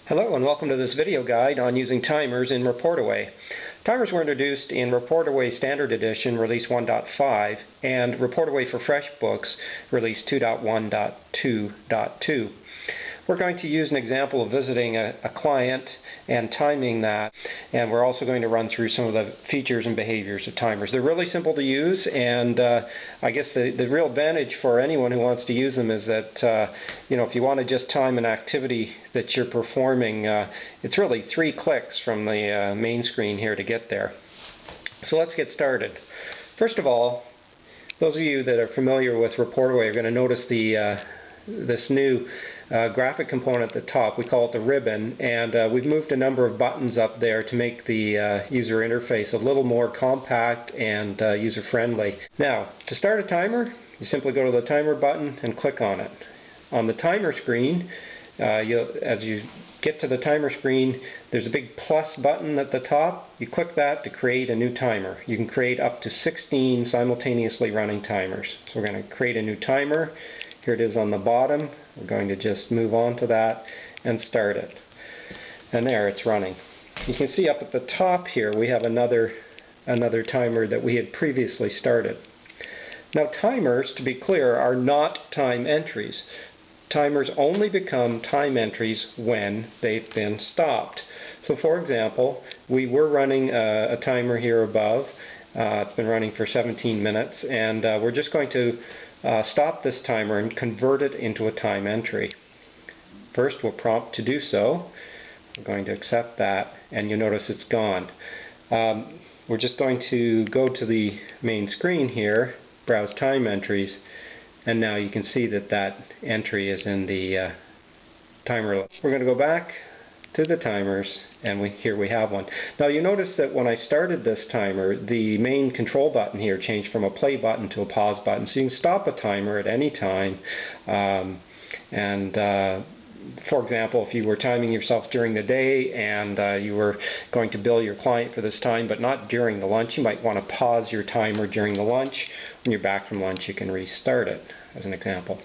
Hello and welcome to this video guide on using timers in ReportAway. Timers were introduced in ReportAway Standard Edition Release 1.5 and ReportAway for FreshBooks Release 2.1.2.2. We're going to use an example of visiting a client and timing that, and we're also going to run through some of the features and behaviors of timers. They're really simple to use, and I guess the real advantage for anyone who wants to use them is that if you want to just time an activity that you're performing, it's really 3 clicks from the main screen here to get there. So let's get started. First of all, those of you that are familiar with ReportAway are going to notice this new graphic component at the top. We call it the ribbon, and we've moved a number of buttons up there to make the user interface a little more compact and user-friendly. Now, to start a timer, you simply go to the timer button and click on it. On the timer screen, as you get to the timer screen, there's a big plus button at the top. You click that to create a new timer. You can create up to 16 simultaneously running timers. So we're going to create a new timer. Here it is on the bottom. We're going to just move on to that and start it. And there, it's running. You can see up at the top here we have another timer that we had previously started. Now, timers, to be clear, are not time entries. Timers only become time entries when they've been stopped. So for example, we were running a timer here above. It's been running for 17 minutes, and we're just going to stop this timer and convert it into a time entry. First, we'll prompt to do so. We're going to accept that, and you'll notice it's gone. We're just going to go to the main screen here, browse time entries, and now you can see that that entry is in the timer list. We're going to go back to the timers, and here we have one. Now you notice that when I started this timer, the main control button here changed from a play button to a pause button. So you can stop a timer at any time. For example, if you were timing yourself during the day and you were going to bill your client for this time, but not during the lunch, you might want to pause your timer during the lunch. When you're back from lunch, you can restart it, as an example.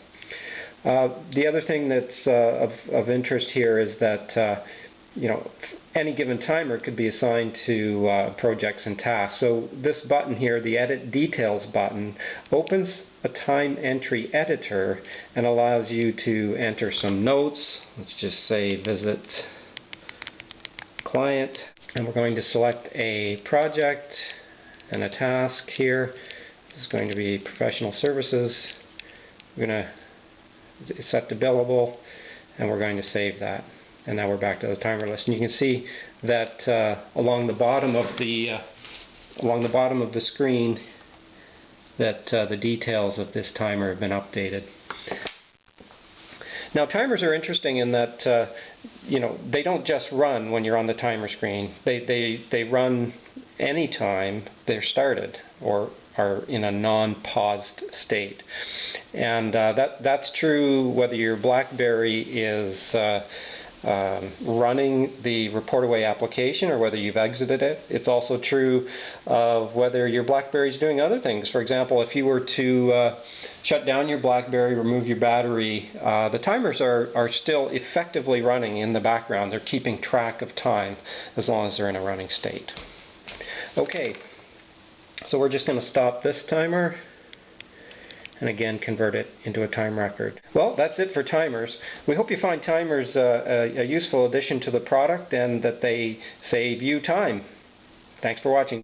The other thing that's of interest here is that any given timer could be assigned to projects and tasks. So this button here, the Edit Details button, opens a time entry editor and allows you to enter some notes. Let's just say visit client, and we're going to select a project and a task here. This is going to be professional services. We're going to set to billable, and we're going to save that. And now we're back to the timer list. And you can see that along the bottom of the screen that the details of this timer have been updated. Now, timers are interesting in that they don't just run when you're on the timer screen. They run anytime they're started or are in a non-paused state. And that's true whether your BlackBerry is running the ReportAway application or whether you've exited it. It's also true of whether your BlackBerry is doing other things. For example, if you were to shut down your BlackBerry, remove your battery, the timers are still effectively running in the background. They're keeping track of time as long as they're in a running state. Okay, so we're just going to stop this timer and again convert it into a time record. Well, that's it for timers. We hope you find timers a useful addition to the product and that they save you time. Thanks for watching.